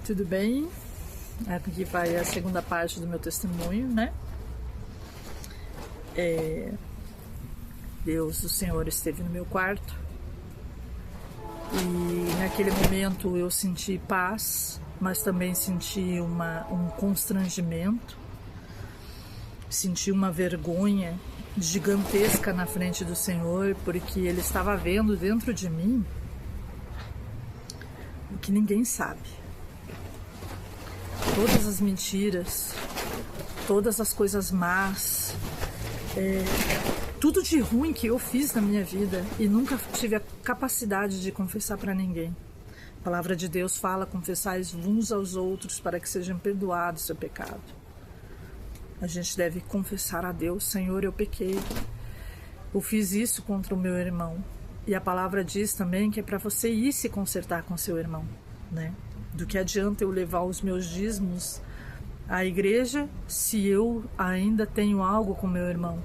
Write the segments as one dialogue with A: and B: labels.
A: Tudo bem? Aqui vai a segunda parte do meu testemunho, né? Deus, o Senhor, esteve no meu quarto e naquele momento eu senti paz, mas também senti um constrangimento, senti uma vergonha gigantesca na frente do Senhor, porque Ele estava vendo dentro de mim o que ninguém sabe. Todas as mentiras, todas as coisas más, tudo de ruim que eu fiz na minha vida e nunca tive a capacidade de confessar para ninguém. A palavra de Deus fala: confessais uns aos outros para que sejam perdoados o seu pecado. A gente deve confessar a Deus: Senhor, eu pequei, eu fiz isso contra o meu irmão. E a palavra diz também que é para você ir se consertar com seu irmão, né? Do que adianta eu levar os meus dízimos à igreja se eu ainda tenho algo com meu irmão?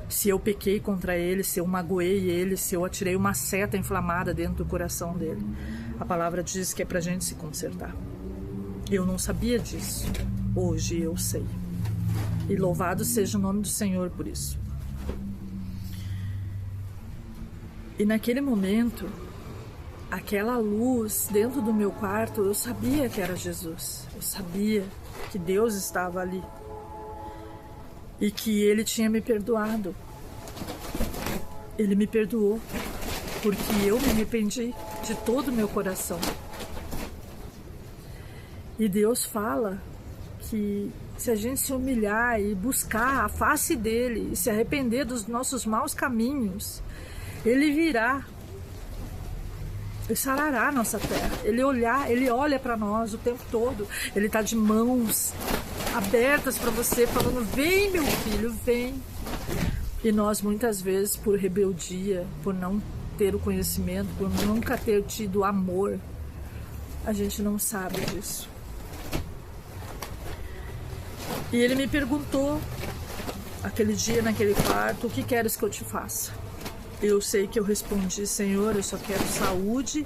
A: Se eu pequei contra ele, se eu magoei ele, se eu atirei uma seta inflamada dentro do coração dele. A palavra diz que é pra gente se consertar. Eu não sabia disso. Hoje eu sei. E louvado seja o nome do Senhor por isso. E naquele momento, aquela luz dentro do meu quarto, eu sabia que era Jesus. Eu sabia que Deus estava ali. E que Ele tinha me perdoado. Ele me perdoou. Porque eu me arrependi de todo o meu coração. E Deus fala que se a gente se humilhar e buscar a face dEle e se arrepender dos nossos maus caminhos, Ele virá e sarará a nossa terra. Ele olha para nós o tempo todo. Ele está de mãos abertas para você, falando: vem, meu filho, vem. E nós muitas vezes, por rebeldia, por não ter o conhecimento, por nunca ter tido amor, a gente não sabe disso. E ele me perguntou aquele dia naquele quarto: o que queres que eu te faça? Eu sei que eu respondi: Senhor, eu só quero saúde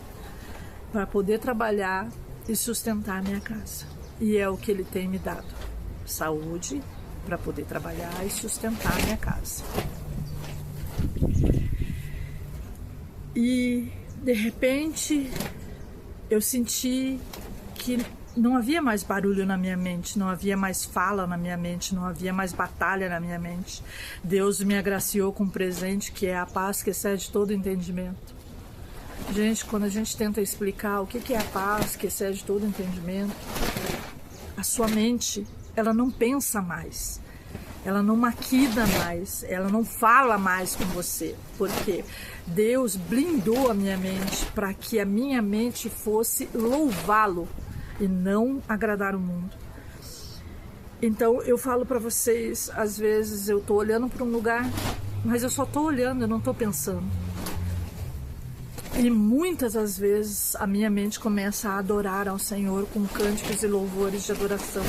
A: para poder trabalhar e sustentar minha casa. E é o que Ele tem me dado: saúde para poder trabalhar e sustentar minha casa. E de repente eu senti que não havia mais barulho na minha mente, não havia mais fala na minha mente, não havia mais batalha na minha mente. Deus me agraciou com um presente que é a paz que excede todo entendimento. Gente, quando a gente tenta explicar o que é a paz que excede todo entendimento, a sua mente, ela não pensa mais, ela não maquina mais, ela não fala mais com você, porque Deus blindou a minha mente para que a minha mente fosse louvá-lo e não agradar o mundo. Então eu falo para vocês, às vezes eu tô olhando para um lugar, mas eu só tô olhando, eu não tô pensando. E muitas das vezes a minha mente começa a adorar ao Senhor com cânticos e louvores de adoração.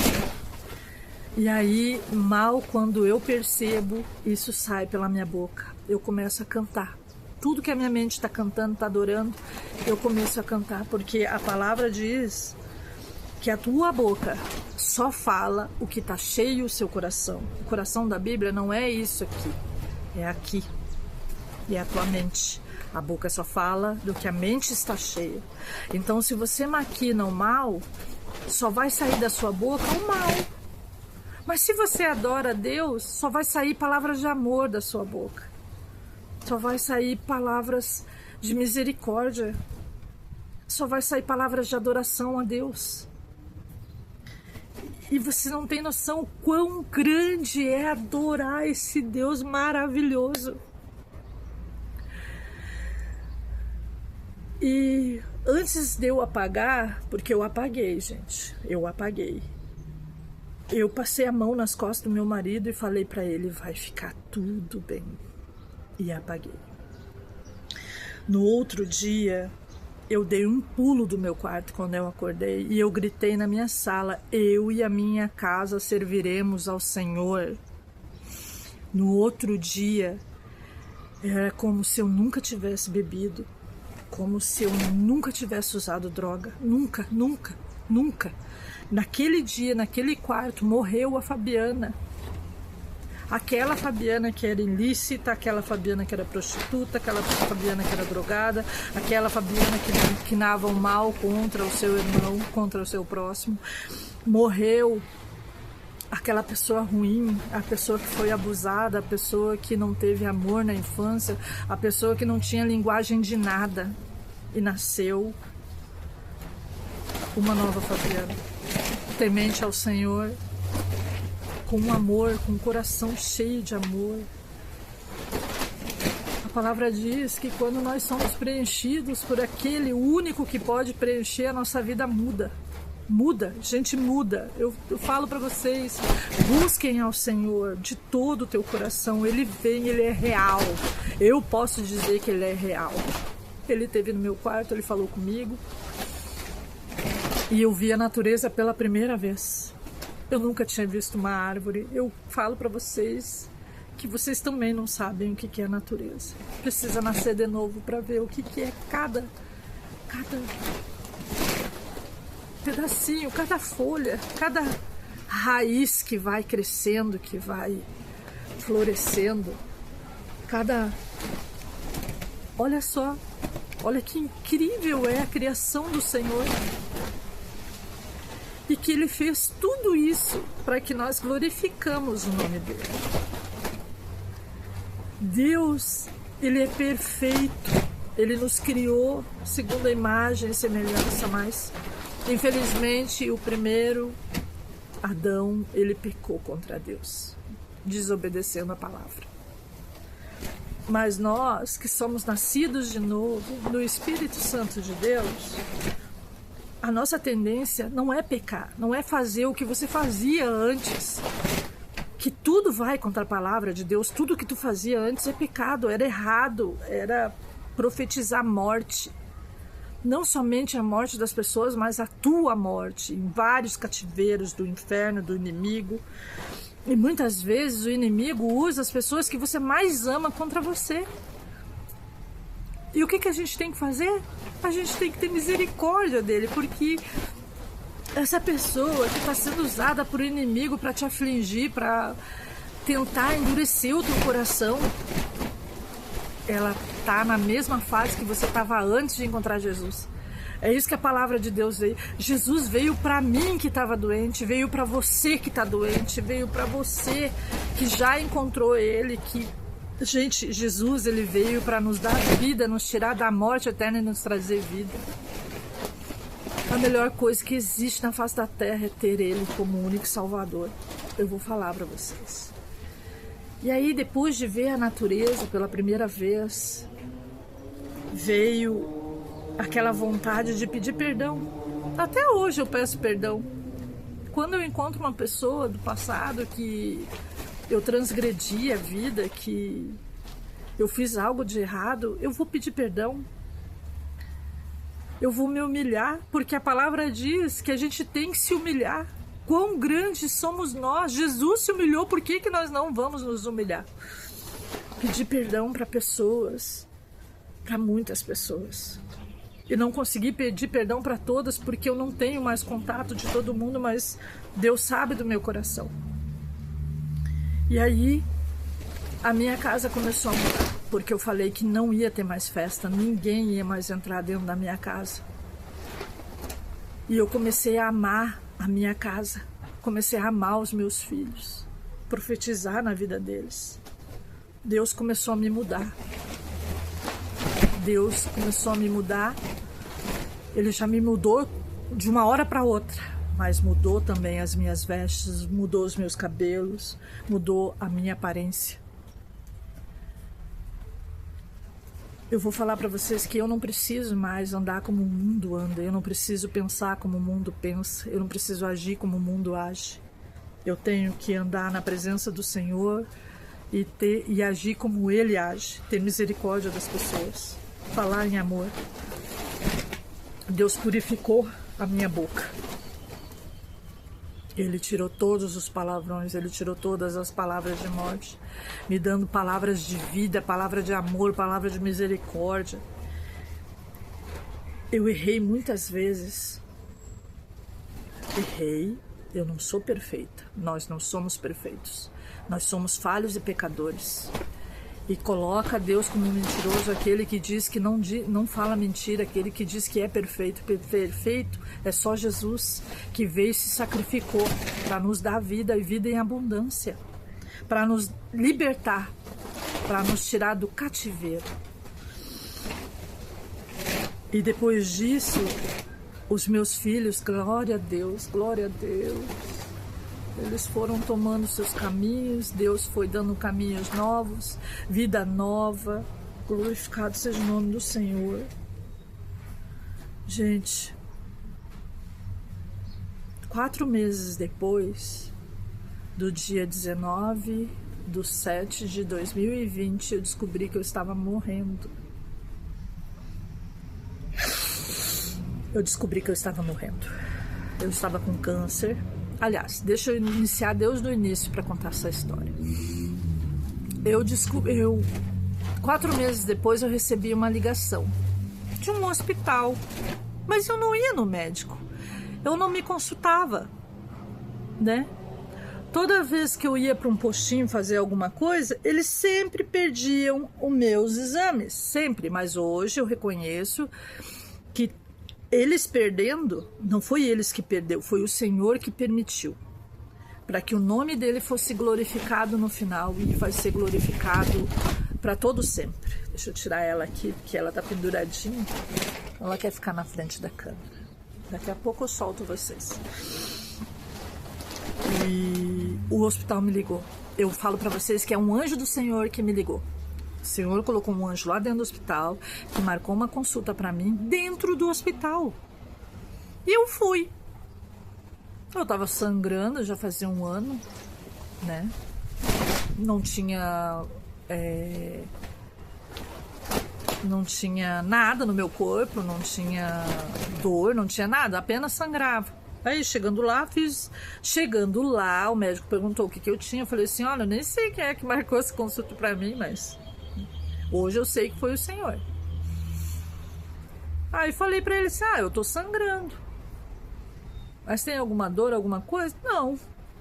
A: E aí, mal quando eu percebo, isso sai pela minha boca. Eu começo a cantar. Tudo que a minha mente está cantando, está adorando, eu começo a cantar, porque a palavra diz que a tua boca só fala o que está cheio o seu coração. O coração da Bíblia não é isso aqui, é aqui. E é a tua mente. A boca só fala do que a mente está cheia. Então, se você maquina o mal, só vai sair da sua boca o mal. Mas se você adora a Deus, só vai sair palavras de amor da sua boca. Só vai sair palavras de misericórdia. Só vai sair palavras de adoração a Deus. E você não tem noção o quão grande é adorar esse Deus maravilhoso. E antes de eu apagar, porque eu apaguei, gente, eu apaguei. Eu passei a mão nas costas do meu marido e falei para ele: vai ficar tudo bem. E apaguei. No outro dia, eu dei um pulo do meu quarto quando eu acordei e eu gritei na minha sala: eu e a minha casa serviremos ao Senhor. No outro dia, era como se eu nunca tivesse bebido, como se eu nunca tivesse usado droga. Nunca, nunca, nunca. Naquele dia, naquele quarto, morreu a Fabiana. Aquela Fabiana que era ilícita, aquela Fabiana que era prostituta, aquela Fabiana que era drogada, aquela Fabiana que maquinava o mal contra o seu irmão, contra o seu próximo. Morreu aquela pessoa ruim, a pessoa que foi abusada, a pessoa que não teve amor na infância, a pessoa que não tinha linguagem de nada. E nasceu uma nova Fabiana, temente ao Senhor, com amor, com um coração cheio de amor. A palavra diz que quando nós somos preenchidos por aquele único que pode preencher, a nossa vida muda. Muda, gente, muda. Eu falo para vocês, busquem ao Senhor de todo o teu coração. Ele vem, Ele é real. Eu posso dizer que Ele é real. Ele esteve no meu quarto, Ele falou comigo. E eu vi a natureza pela primeira vez. Eu nunca tinha visto uma árvore. Eu falo para vocês que vocês também não sabem o que é a natureza. Precisa nascer de novo para ver o que é cada pedacinho, cada folha, cada raiz que vai crescendo, que vai florescendo. Olha só, olha que incrível é a criação do Senhor. E que Ele fez tudo isso para que nós glorificamos o nome dEle. Deus, Ele é perfeito. Ele nos criou segundo a imagem e semelhança, mas infelizmente o primeiro Adão, ele pecou contra Deus, desobedecendo a palavra. Mas nós que somos nascidos de novo no Espírito Santo de Deus, a nossa tendência não é pecar, não é fazer o que você fazia antes. Que tudo vai contra a palavra de Deus, tudo que tu fazia antes é pecado, era errado, era profetizar morte. Não somente a morte das pessoas, mas a tua morte, em vários cativeiros do inferno, do inimigo. E muitas vezes o inimigo usa as pessoas que você mais ama contra você. E o que a gente tem que fazer? A gente tem que ter misericórdia dele, porque essa pessoa que está sendo usada por inimigo para te afligir, para tentar endurecer o teu coração, ela está na mesma fase que você estava antes de encontrar Jesus. É isso que a palavra de Deus veio. Jesus veio para mim que estava doente, veio para você que está doente, veio para você que já encontrou Ele, que... Gente, Jesus, Ele veio para nos dar vida, nos tirar da morte eterna e nos trazer vida. A melhor coisa que existe na face da terra é ter Ele como único Salvador. Eu vou falar para vocês. E aí, depois de ver a natureza pela primeira vez, veio aquela vontade de pedir perdão. Até hoje eu peço perdão. Quando eu encontro uma pessoa do passado que eu transgredi a vida, que eu fiz algo de errado, eu vou pedir perdão. Eu vou me humilhar, porque a palavra diz que a gente tem que se humilhar. Quão grandes somos nós! Jesus se humilhou, por que nós não vamos nos humilhar? Pedir perdão para pessoas, para muitas pessoas. E não consegui pedir perdão para todas, porque eu não tenho mais contato de todo mundo, mas Deus sabe do meu coração. E aí, a minha casa começou a mudar, porque eu falei que não ia ter mais festa, ninguém ia mais entrar dentro da minha casa. E eu comecei a amar a minha casa, comecei a amar os meus filhos, profetizar na vida deles. Deus começou a me mudar. Deus começou a me mudar. Ele já me mudou de uma hora para outra, mas mudou também as minhas vestes, mudou os meus cabelos, mudou a minha aparência. Eu vou falar para vocês que eu não preciso mais andar como o mundo anda, eu não preciso pensar como o mundo pensa, eu não preciso agir como o mundo age. Eu tenho que andar na presença do Senhor e agir como Ele age, ter misericórdia das pessoas, falar em amor. Deus purificou a minha boca. Ele tirou todos os palavrões, Ele tirou todas as palavras de morte, me dando palavras de vida, palavra de amor, palavra de misericórdia. Eu errei muitas vezes. Errei. Eu não sou perfeita. Nós não somos perfeitos. Nós somos falhos e pecadores. E coloca Deus como mentiroso aquele que diz que não fala mentira, aquele que diz que é perfeito. Perfeito é só Jesus, que veio e se sacrificou para nos dar vida e vida em abundância, para nos libertar, para nos tirar do cativeiro. E depois disso, os meus filhos, glória a Deus, eles foram tomando seus caminhos, Deus foi dando caminhos novos, vida nova, glorificado seja o nome do Senhor. Gente, 4 meses depois, do dia 19/7/2020, eu descobri que eu estava morrendo. Eu descobri que eu estava morrendo. Eu estava com câncer. Aliás, deixa eu iniciar desde o início para contar essa história. 4 meses depois eu recebi uma ligação de um hospital. Mas eu não ia no médico. Eu não me consultava, né? Toda vez que eu ia para um postinho fazer alguma coisa, eles sempre perdiam os meus exames. Sempre. Mas hoje eu reconheço que eles perdendo, não foi eles que perdeu, foi o Senhor que permitiu, para que o nome dele fosse glorificado no final e vai ser glorificado para todo sempre. Deixa eu tirar ela aqui, porque ela tá penduradinha, ela quer ficar na frente da câmera. Daqui a pouco eu solto vocês. E o hospital me ligou. Eu falo para vocês que é um anjo do Senhor que me ligou. O Senhor colocou um anjo lá dentro do hospital, que marcou uma consulta para mim dentro do hospital. E eu fui. Eu tava sangrando, já fazia um ano, né? Não tinha nada no meu corpo, não tinha dor, não tinha nada, apenas sangrava. Aí chegando lá, o médico perguntou o que eu tinha. Eu falei assim, olha, eu nem sei quem é que marcou essa consulta para mim, mas hoje eu sei que foi o Senhor. Aí falei pra ele assim, eu tô sangrando. Mas tem alguma dor, alguma coisa?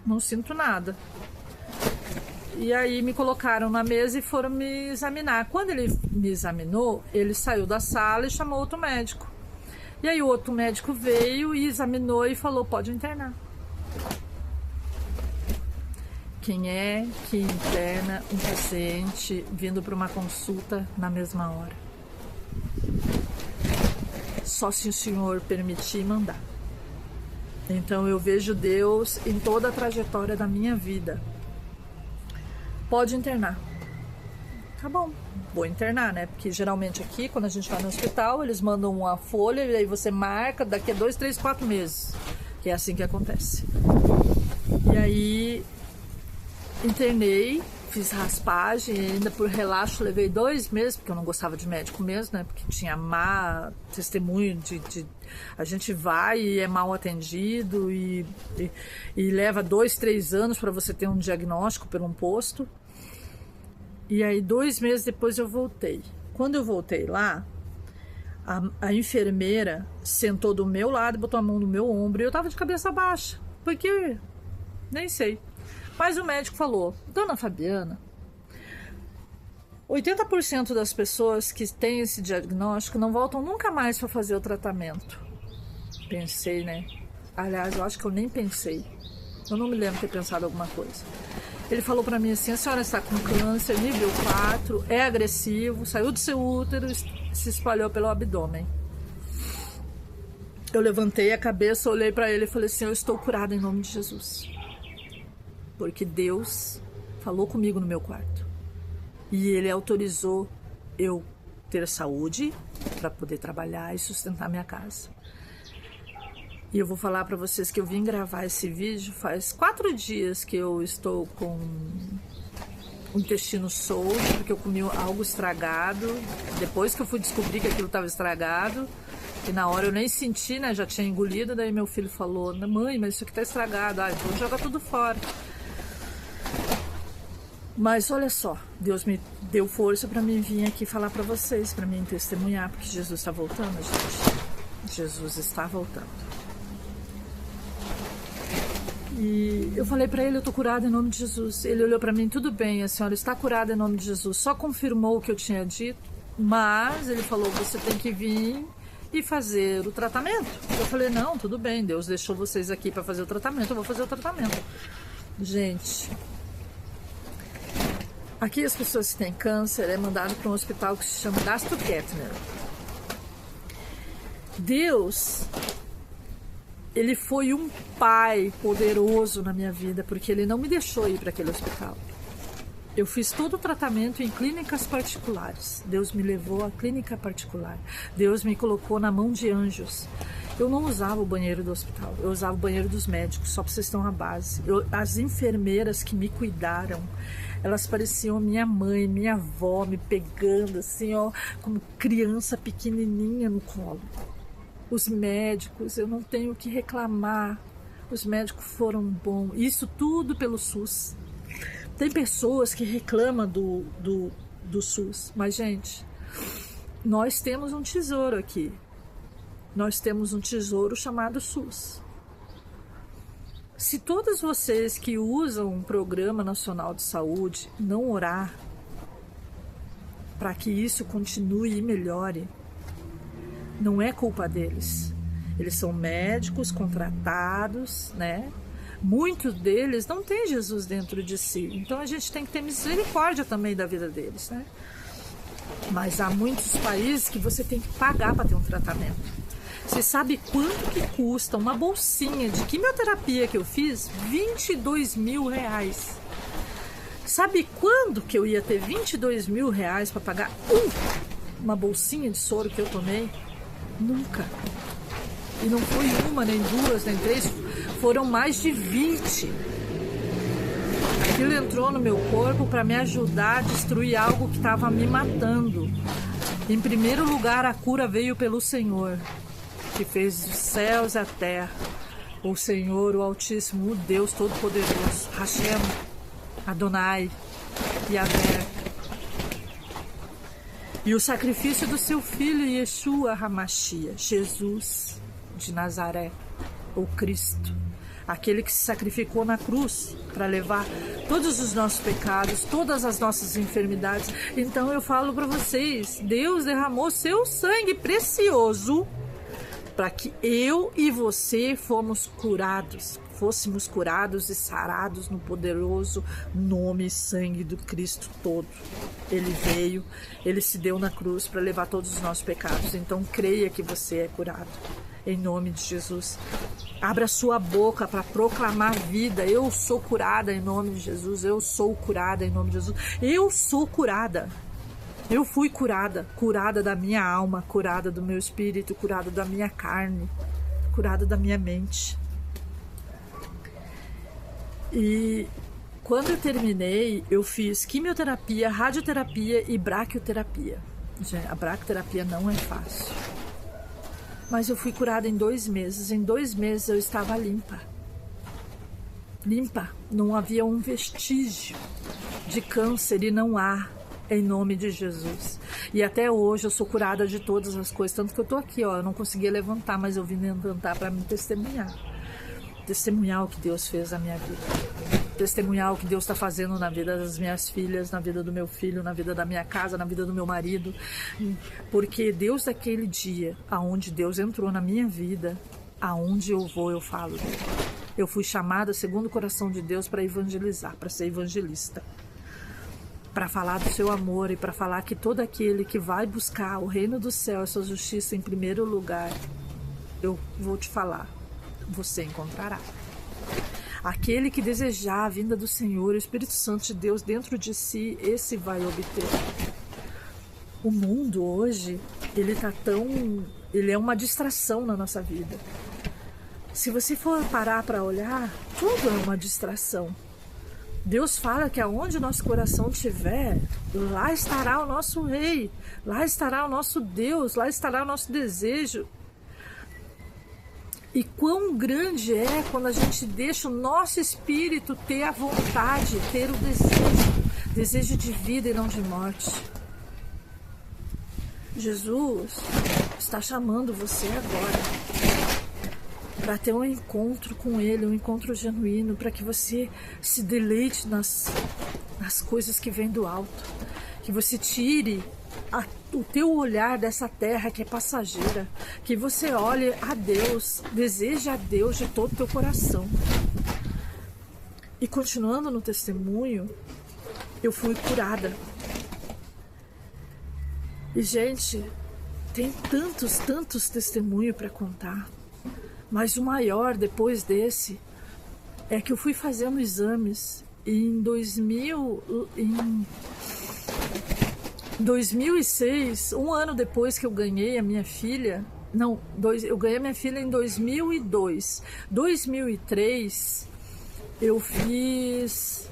A: Não sinto nada. E aí me colocaram na mesa e foram me examinar. Quando ele me examinou, ele saiu da sala e chamou outro médico. E aí o outro médico veio e examinou e falou, pode internar. Quem é que interna um paciente vindo para uma consulta na mesma hora? Só se o Senhor permitir mandar. Então eu vejo Deus em toda a trajetória da minha vida. Pode internar. Tá bom, vou internar, né? Porque geralmente aqui, quando a gente vai no hospital, eles mandam uma folha e aí você marca daqui a 2, 3, 4 meses. Que é assim que acontece. E aí internei, fiz raspagem, e ainda por relaxo levei 2 meses, porque eu não gostava de médico mesmo, né? Porque tinha má testemunho de a gente vai e é mal atendido e leva 2, 3 anos para você ter um diagnóstico por um posto. E aí 2 meses depois eu voltei. Quando eu voltei lá, a enfermeira sentou do meu lado e botou a mão no meu ombro e eu tava de cabeça baixa, porque nem sei. Mas o médico falou, dona Fabiana, 80% das pessoas que têm esse diagnóstico não voltam nunca mais para fazer o tratamento. Pensei, né? Aliás, eu acho que eu nem pensei. Eu não me lembro de ter pensado alguma coisa. Ele falou para mim assim, a senhora está com câncer, nível 4, é agressivo, saiu do seu útero e se espalhou pelo abdômen. Eu levantei a cabeça, olhei para ele e falei assim, eu estou curada em nome de Jesus. Porque Deus falou comigo no meu quarto. E Ele autorizou eu ter saúde para poder trabalhar e sustentar minha casa. E eu vou falar para vocês que eu vim gravar esse vídeo faz 4 dias que eu estou com o intestino solto, porque eu comi algo estragado. Depois que eu fui descobrir que aquilo estava estragado, e na hora eu nem senti, né? Já tinha engolido, daí meu filho falou, mãe, mas isso aqui tá estragado, então joga tudo fora. Mas olha só, Deus me deu força para mim vir aqui falar para vocês, para mim testemunhar, porque Jesus está voltando, gente. Jesus está voltando. E eu falei para ele, eu tô curada em nome de Jesus. Ele olhou para mim, tudo bem, a senhora está curada em nome de Jesus. Só confirmou o que eu tinha dito, mas ele falou, você tem que vir e fazer o tratamento. Eu falei, não, tudo bem, Deus deixou vocês aqui para fazer o tratamento, eu vou fazer o tratamento. Gente, aqui as pessoas que têm câncer é mandado para um hospital que se chama Gasto Kettner. Deus, ele foi um pai poderoso na minha vida, porque ele não me deixou ir para aquele hospital. Eu fiz todo o tratamento em clínicas particulares. Deus me levou à clínica particular. Deus me colocou na mão de anjos. Eu não usava o banheiro do hospital, eu usava o banheiro dos médicos, só para vocês terem uma base. As enfermeiras que me cuidaram, elas pareciam minha mãe, minha avó, me pegando assim, ó, como criança pequenininha no colo. Os médicos, eu não tenho o que reclamar, os médicos foram bons, isso tudo pelo SUS. Tem pessoas que reclamam do SUS, mas gente, nós temos um tesouro aqui. Nós temos um tesouro chamado SUS. Se todos vocês que usam um Programa Nacional de Saúde não orar para que isso continue e melhore, não é culpa deles. Eles são médicos contratados, né? Muitos deles não têm Jesus dentro de si. Então a gente tem que ter misericórdia também da vida deles, né? Mas há muitos países que você tem que pagar para ter um tratamento. Você sabe quanto que custa uma bolsinha de quimioterapia que eu fiz? 22 mil reais. Sabe quando que eu ia ter 22 mil reais para pagar uma bolsinha de soro que eu tomei? Nunca. E não foi uma, nem duas, nem três, foram mais de 20. Aquilo entrou no meu corpo para me ajudar a destruir algo que estava me matando. Em primeiro lugar, a cura veio pelo Senhor, que fez os céus e a terra. O Senhor, o Altíssimo, o Deus Todo-Poderoso, Hashem, Adonai, Yahvé. E o sacrifício do seu filho, Yeshua HaMashiach, Jesus de Nazaré, o Cristo, aquele que se sacrificou na cruz para levar todos os nossos pecados, todas as nossas enfermidades. Então eu falo para vocês, Deus derramou seu sangue precioso para que eu e você fôssemos curados e sarados no poderoso nome e sangue do Cristo todo. Ele veio, ele se deu na cruz para levar todos os nossos pecados. Então creia que você é curado. Em nome de Jesus. Abra sua boca para proclamar vida. Eu sou curada em nome de Jesus. Eu sou curada em nome de Jesus. Eu sou curada. Eu fui curada. Curada da minha alma, curada do meu espírito, curada da minha carne, curada da minha mente. E quando eu terminei, eu fiz quimioterapia, radioterapia e braquioterapia. A braquioterapia não é fácil. Mas eu fui curada em 2 meses. Em 2 meses eu estava limpa. Limpa. Não havia um vestígio de câncer e não há, em nome de Jesus. E até hoje eu sou curada de todas as coisas. Tanto que eu tô aqui, ó. Eu não conseguia levantar, mas eu vim levantar para me testemunhar. Testemunhar o que Deus fez na minha vida. Testemunhar o que Deus está fazendo na vida das minhas filhas, na vida do meu filho, na vida da minha casa, na vida do meu marido. Porque Deus, daquele dia, aonde Deus entrou na minha vida, aonde eu vou, eu falo dele. Eu fui chamada segundo o coração de Deus para evangelizar, para ser evangelista. Para falar do seu amor e para falar que todo aquele que vai buscar o reino do céu e a sua justiça em primeiro lugar, eu vou te falar, você encontrará. Aquele que desejar a vinda do Senhor, o Espírito Santo de Deus dentro de si, esse vai obter. O mundo hoje, ele é uma distração na nossa vida. Se você for parar para olhar, tudo é uma distração. Deus fala que aonde o nosso coração estiver, lá estará o nosso Rei, lá estará o nosso Deus, lá estará o nosso desejo. E quão grande é quando a gente deixa o nosso espírito ter a vontade, ter o desejo de vida e não de morte. Jesus está chamando você agora para ter um encontro com Ele, um encontro genuíno, para que você se deleite nas coisas que vêm do alto, que você tire o teu olhar dessa terra que é passageira, que você olhe a Deus, deseje a Deus de todo o teu coração. E continuando no testemunho, eu fui curada. E gente, tem tantos testemunhos para contar, mas o maior depois desse é que eu fui fazendo exames em 2006, um ano depois que eu ganhei a minha filha. Não, eu ganhei a minha filha em 2002. 2003 eu fiz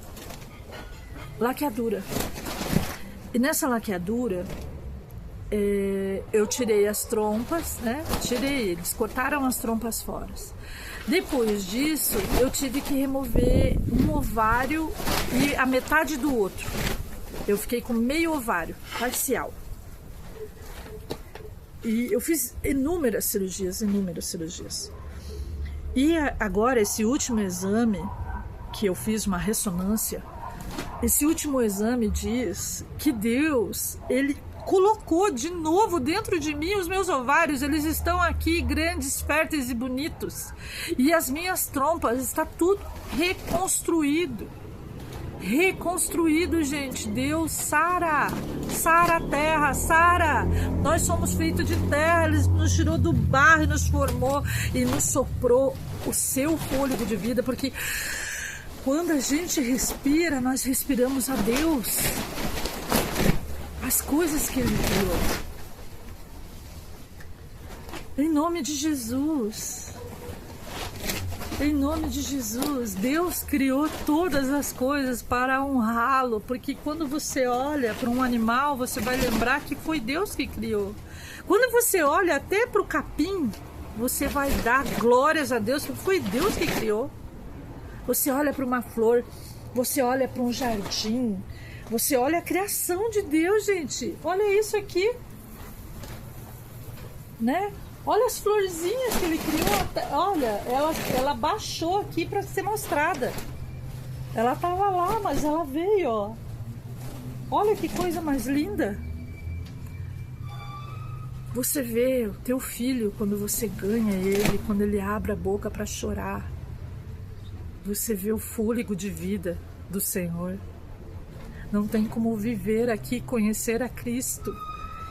A: laqueadura. E nessa laqueadura eu tirei as trompas, né? Eles cortaram as trompas fora. Depois disso, eu tive que remover um ovário e a metade do outro. Eu fiquei com meio ovário, parcial. E eu fiz inúmeras cirurgias. E agora, esse último exame, que eu fiz uma ressonância, esse último exame diz que Deus, Ele colocou de novo dentro de mim os meus ovários. Eles estão aqui grandes, férteis e bonitos. E as minhas trompas, está tudo reconstruído. Reconstruído, gente. Deus sara a terra, sara. Nós somos feitos de terra. Ele nos tirou do barro e nos formou e nos soprou o seu fôlego de vida, porque quando a gente respira, nós respiramos a Deus, as coisas que Ele criou. Em nome de Jesus. Em nome de Jesus, Deus criou todas as coisas para honrá-lo, porque quando você olha para um animal, você vai lembrar que foi Deus que criou. Quando você olha até para o capim, você vai dar glórias a Deus, porque foi Deus que criou. Você olha para uma flor, você olha para um jardim, você olha a criação de Deus, gente. Olha isso aqui, né? Olha as florzinhas que Ele criou. Olha, ela baixou aqui para ser mostrada. Ela estava lá, mas ela veio, ó. Olha que coisa mais linda. Você vê o teu filho quando você ganha ele, quando ele abre a boca para chorar. Você vê o fôlego de vida do Senhor. Não tem como viver aqui, conhecer a Cristo,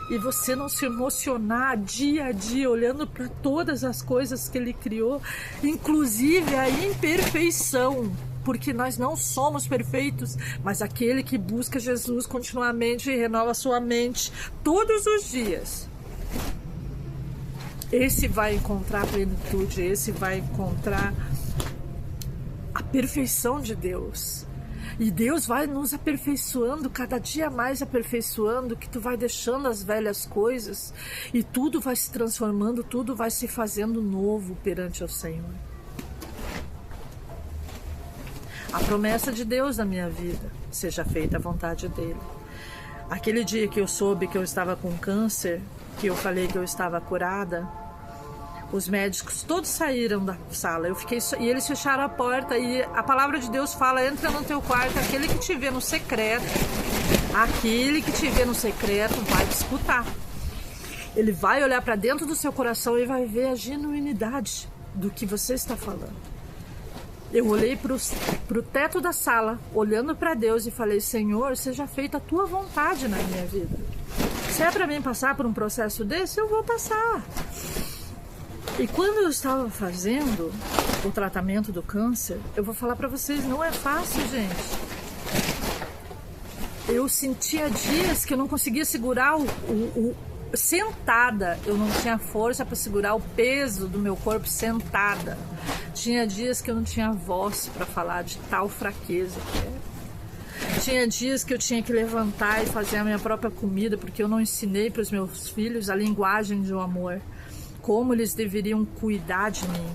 A: e você não se emocionar dia a dia olhando para todas as coisas que Ele criou, inclusive a imperfeição, porque nós não somos perfeitos, mas aquele que busca Jesus continuamente e renova sua mente todos os dias, esse vai encontrar plenitude, esse vai encontrar a perfeição de Deus. E Deus vai nos aperfeiçoando, cada dia mais aperfeiçoando, que tu vai deixando as velhas coisas e tudo vai se transformando, tudo vai se fazendo novo perante o Senhor. A promessa de Deus na minha vida, seja feita a vontade dEle. Aquele dia que eu soube que eu estava com câncer, que eu falei que eu estava curada, os médicos todos saíram da sala, e eles fecharam a porta, e a palavra de Deus fala: entra no teu quarto, aquele que te vê no secreto vai te escutar. Ele vai olhar para dentro do seu coração e vai ver a genuinidade do que você está falando. Eu olhei para o teto da sala, olhando para Deus, e falei: Senhor, seja feita a tua vontade na minha vida. Se é para mim passar por um processo desse, eu vou passar. E quando eu estava fazendo o tratamento do câncer, eu vou falar para vocês, não é fácil, gente. Eu sentia dias que eu não conseguia segurar sentada, eu não tinha força para segurar o peso do meu corpo sentada. Tinha dias que eu não tinha voz para falar, de tal fraqueza que era. Tinha dias que eu tinha que levantar e fazer a minha própria comida, porque eu não ensinei para os meus filhos a linguagem do amor. Como eles deveriam cuidar de mim.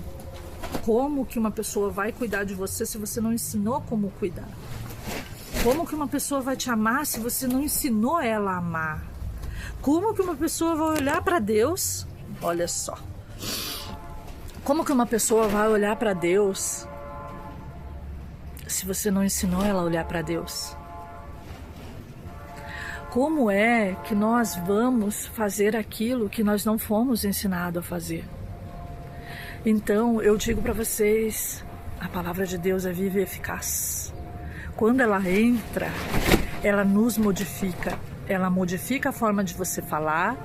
A: Como que uma pessoa vai cuidar de você se você não ensinou como cuidar? Como que uma pessoa vai te amar se você não ensinou ela a amar? Como que uma pessoa vai olhar para Deus Olha só. Como que uma pessoa vai olhar para Deus se você não ensinou ela a olhar para Deus? Como é que nós vamos fazer aquilo que nós não fomos ensinados a fazer? Então, eu digo para vocês, a palavra de Deus é viva e eficaz. Quando ela entra, ela nos modifica. Ela modifica a forma de você falar,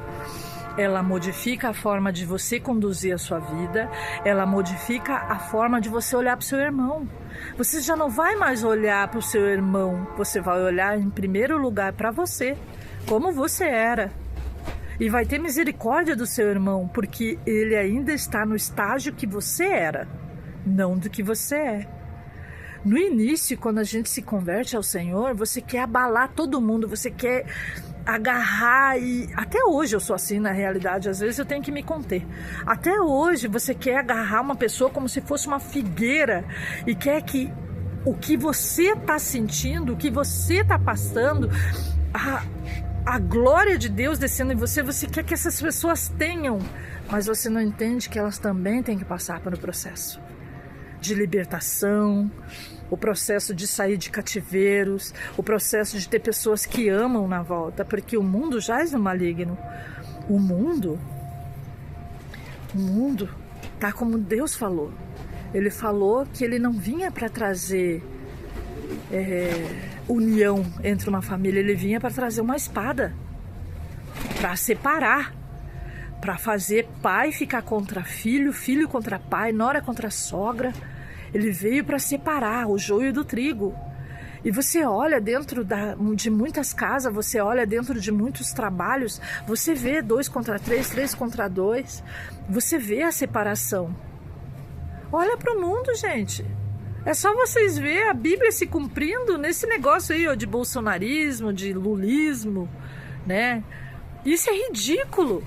A: ela modifica a forma de você conduzir a sua vida, ela modifica a forma de você olhar para o seu irmão. Você já não vai mais olhar para o seu irmão, você vai olhar em primeiro lugar para você, como você era. E vai ter misericórdia do seu irmão, porque ele ainda está no estágio que você era, não do que você é. No início, quando a gente se converte ao Senhor, você quer abalar todo mundo, você quer agarrar e... Até hoje eu sou assim na realidade, às vezes eu tenho que me conter. Até hoje você quer agarrar uma pessoa como se fosse uma figueira e quer que o que você está sentindo, o que você está passando, a glória de Deus descendo em você, você quer que essas pessoas tenham, mas você não entende que elas também têm que passar pelo processo de libertação, o processo de sair de cativeiros, o processo de ter pessoas que amam na volta, porque o mundo jaz no maligno. O mundo tá como Deus falou. Ele falou que ele não vinha para trazer união entre uma família, ele vinha para trazer uma espada, para separar, para fazer pai ficar contra filho, filho contra pai, nora contra sogra. Ele veio para separar o joio do trigo. E você olha dentro de muitas casas, você olha dentro de muitos trabalhos, você vê 2 contra 3, 3 contra 2, você vê a separação. Olha para o mundo, gente. É só vocês verem a Bíblia se cumprindo nesse negócio aí, ó, de bolsonarismo, de lulismo, né? Isso é ridículo.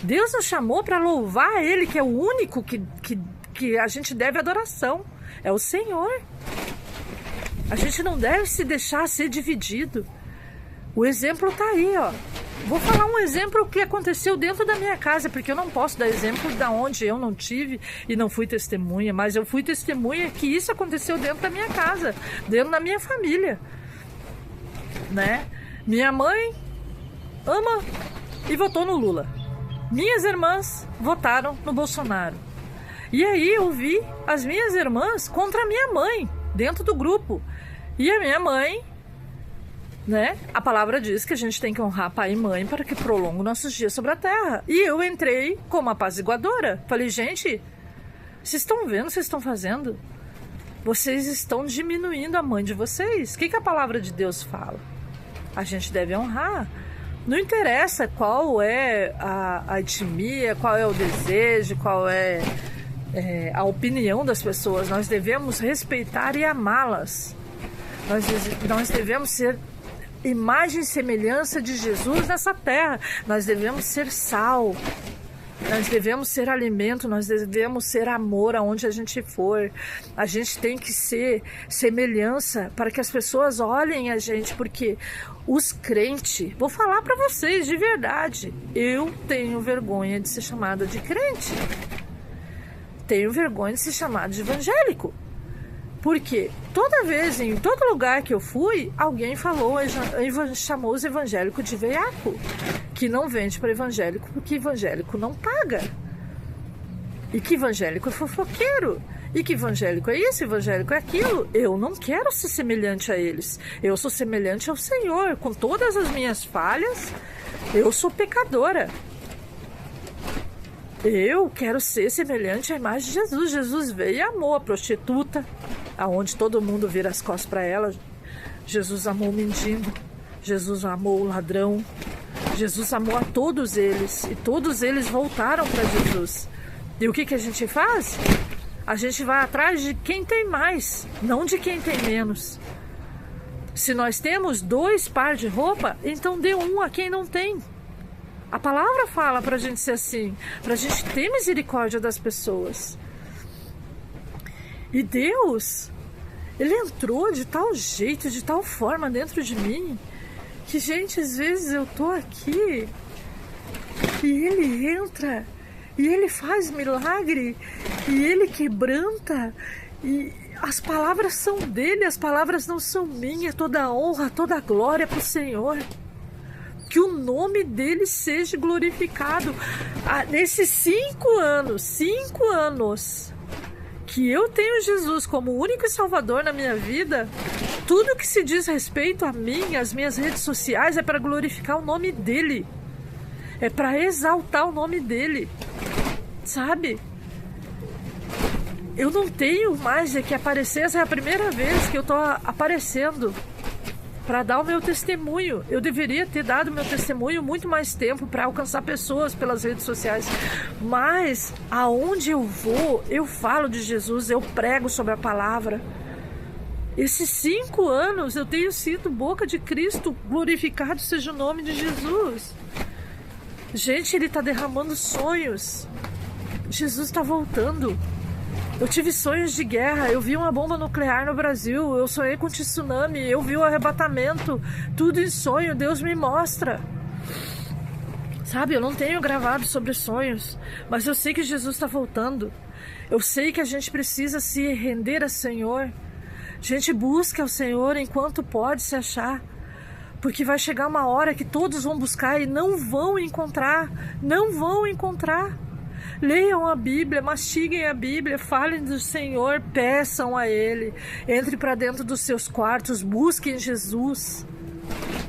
A: Deus nos chamou para louvar Ele, que é o único que a gente deve adoração. É o Senhor. A gente não deve se deixar ser dividido. O exemplo está aí, ó. Vou falar um exemplo que aconteceu dentro da minha casa, porque eu não posso dar exemplo de onde eu não tive e não fui testemunha, mas eu fui testemunha que isso aconteceu dentro da minha casa, dentro da minha família, né? Minha mãe ama e votou no Lula. Minhas irmãs votaram no Bolsonaro. E aí eu vi as minhas irmãs contra a minha mãe, dentro do grupo. E a minha mãe, né? A palavra diz que a gente tem que honrar pai e mãe para que prolongue nossos dias sobre a terra. E eu entrei como apaziguadora. Falei, gente, vocês estão vendo o que vocês estão fazendo? Vocês estão diminuindo a mãe de vocês. O que a palavra de Deus fala? A gente deve honrar. Não interessa qual é a etnia, qual é o desejo, qual é a opinião das pessoas. Nós devemos respeitar e amá-las. Nós devemos ser imagem e semelhança de Jesus nessa terra. Nós devemos ser sal. Nós devemos ser alimento, nós devemos ser amor aonde a gente for. A gente tem que ser semelhança para que as pessoas olhem a gente, porque os crentes, vou falar para vocês de verdade, eu tenho vergonha de ser chamada de crente. Tenho vergonha de ser chamado de evangélico. Porque toda vez, em todo lugar que eu fui, alguém chamou os evangélicos de veiaco, que não vende para evangélico porque evangélico não paga. E que evangélico é fofoqueiro. E que evangélico é isso, evangélico é aquilo. Eu não quero ser semelhante a eles. Eu sou semelhante ao Senhor. Com todas as minhas falhas, eu sou pecadora. Eu quero ser semelhante à imagem de Jesus. Jesus veio e amou a prostituta, aonde todo mundo vira as costas para ela. Jesus amou o mendigo. Jesus amou o ladrão. Jesus amou a todos eles. E todos eles voltaram para Jesus. E o que a gente faz? A gente vai atrás de quem tem mais, não de quem tem menos. Se nós temos 2 pares de roupa, então dê um a quem não tem. A palavra fala para a gente ser assim, para a gente ter misericórdia das pessoas. E Deus, Ele entrou de tal jeito, de tal forma dentro de mim, que, gente, às vezes eu tô aqui e Ele entra E Ele faz milagre, e Ele quebranta, e as palavras são dele, as palavras não são minhas. Toda a honra, toda a glória para o Senhor. Que o nome dele seja glorificado. Nesses 5 anos que eu tenho Jesus como único Salvador na minha vida, tudo que se diz respeito a mim, as minhas redes sociais, é para glorificar o nome dele. É para exaltar o nome dele. Sabe? Eu não tenho mais que aparecer. Essa é a primeira vez que eu estou aparecendo para dar o meu testemunho. Eu deveria ter dado o meu testemunho muito mais tempo para alcançar pessoas pelas redes sociais. Mas aonde eu vou, eu falo de Jesus, eu prego sobre a palavra. Esses 5 anos eu tenho sido boca de Cristo. Glorificado seja o nome de Jesus. Gente, Ele está derramando sonhos. Jesus está voltando. Eu tive sonhos de guerra, eu vi uma bomba nuclear no Brasil, eu sonhei com tsunami, eu vi o arrebatamento, tudo em sonho, Deus me mostra. Sabe, eu não tenho gravado sobre sonhos, mas eu sei que Jesus está voltando. Eu sei que a gente precisa se render ao Senhor. A gente busca ao Senhor enquanto pode se achar, porque vai chegar uma hora que todos vão buscar e não vão encontrar, não vão encontrar. Leiam a Bíblia, mastiguem a Bíblia, falem do Senhor, peçam a Ele. Entre para dentro dos seus quartos, busquem Jesus.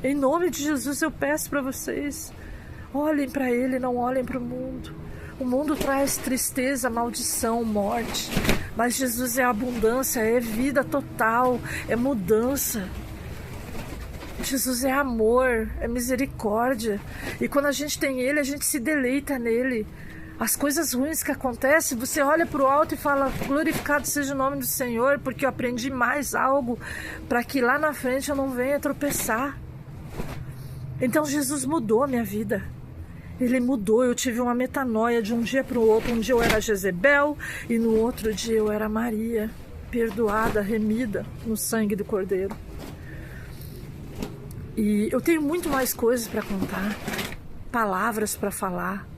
A: Em nome de Jesus eu peço para vocês, olhem para Ele, não olhem para o mundo. O mundo traz tristeza, maldição, morte. Mas Jesus é abundância, é vida total, é mudança. Jesus é amor, é misericórdia. E quando a gente tem Ele, a gente se deleita nele. As coisas ruins que acontecem, você olha para o alto e fala, glorificado seja o nome do Senhor, porque eu aprendi mais algo para que lá na frente eu não venha tropeçar. Então Jesus mudou a minha vida. Ele mudou, eu tive uma metanoia de um dia para o outro. Um dia eu era Jezebel e no outro dia eu era Maria, perdoada, remida no sangue do Cordeiro. E eu tenho muito mais coisas para contar, palavras para falar.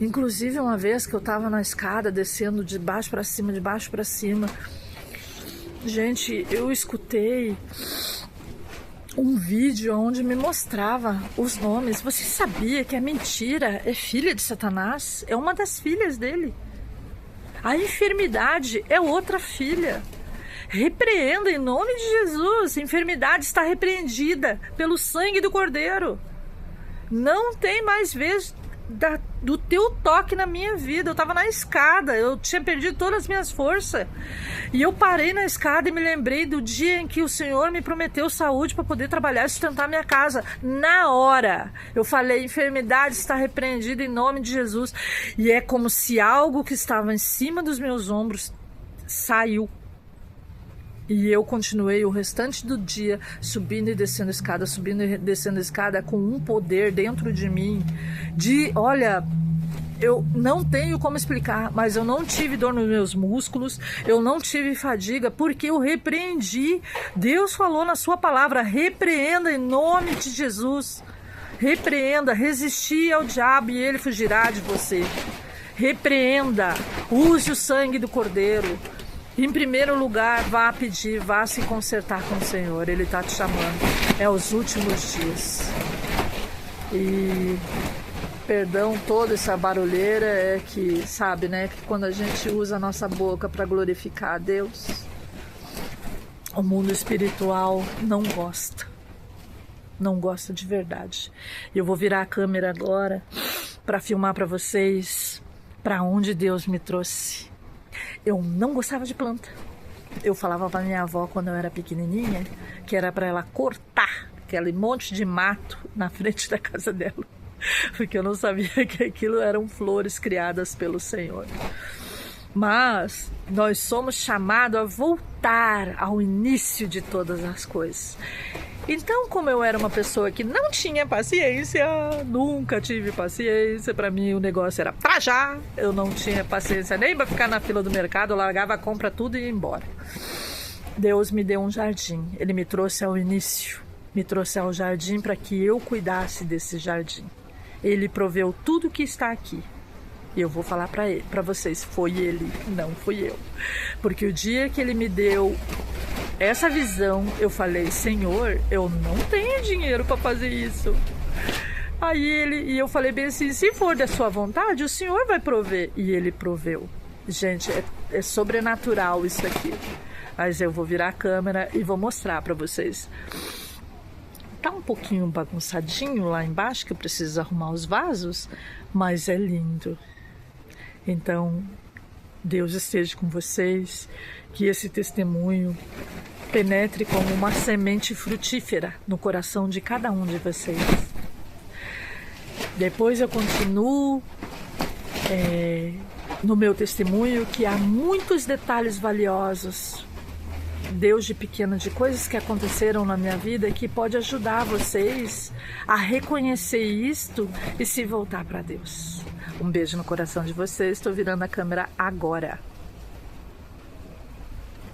A: Inclusive uma vez que eu estava na escada descendo de baixo para cima, de baixo para cima, gente, eu escutei um vídeo onde me mostrava os nomes. Você sabia que a mentira é filha de Satanás? É uma das filhas dele. A enfermidade é outra filha. Repreenda em nome de Jesus. A enfermidade está repreendida pelo sangue do Cordeiro. Não tem mais vez do teu toque na minha vida. Eu estava na escada, eu tinha perdido todas as minhas forças e eu parei na escada e me lembrei do dia em que o Senhor me prometeu saúde para poder trabalhar e sustentar minha casa. Na hora eu falei, enfermidade está repreendida em nome de Jesus. E é como se algo que estava em cima dos meus ombros saiu. E eu continuei o restante do dia subindo e descendo a escada, subindo e descendo a escada com um poder dentro de mim. Olha, eu não tenho como explicar, mas eu não tive dor nos meus músculos, eu não tive fadiga, porque eu repreendi. Deus falou na sua palavra, repreenda em nome de Jesus. Repreenda, resisti ao diabo e ele fugirá de você. Repreenda, use o sangue do Cordeiro. Em primeiro lugar, vá pedir, vá se consertar com o Senhor. Ele está te chamando. É os últimos dias. E perdão toda essa barulheira, é que, sabe, né? Que quando a gente usa a nossa boca para glorificar a Deus, o mundo espiritual não gosta. Não gosta de verdade. Eu vou virar a câmera agora para filmar para vocês para onde Deus me trouxe. Eu não gostava de planta. Eu falava para minha avó quando eu era pequenininha que era para ela cortar aquele monte de mato na frente da casa dela, porque eu não sabia que aquilo eram flores criadas pelo Senhor. Mas nós somos chamados a voltar ao início de todas as coisas. Então, como eu era uma pessoa que não tinha paciência, nunca tive paciência, para mim o negócio era pra já, eu não tinha paciência nem para ficar na fila do mercado, eu largava a compra tudo e ia embora. Deus me deu um jardim, Ele me trouxe ao início, me trouxe ao jardim para que eu cuidasse desse jardim. Ele proveu tudo que está aqui. E eu vou falar para vocês, foi ele, não fui eu. Porque o dia que ele me deu essa visão, eu falei, Senhor, eu não tenho dinheiro para fazer isso. E eu falei bem assim, se for da sua vontade, o Senhor vai prover. E ele proveu. Gente, é sobrenatural isso aqui. Mas eu vou virar a câmera e vou mostrar para vocês. Tá um pouquinho bagunçadinho lá embaixo, que eu preciso arrumar os vasos, mas é lindo. Então, Deus esteja com vocês, que esse testemunho penetre como uma semente frutífera no coração de cada um de vocês. Depois eu continuo no meu testemunho, que há muitos detalhes valiosos, Deus de pequeno, de coisas que aconteceram na minha vida, que pode ajudar vocês a reconhecer isto e se voltar para Deus. Um beijo no coração de vocês, estou virando a câmera agora.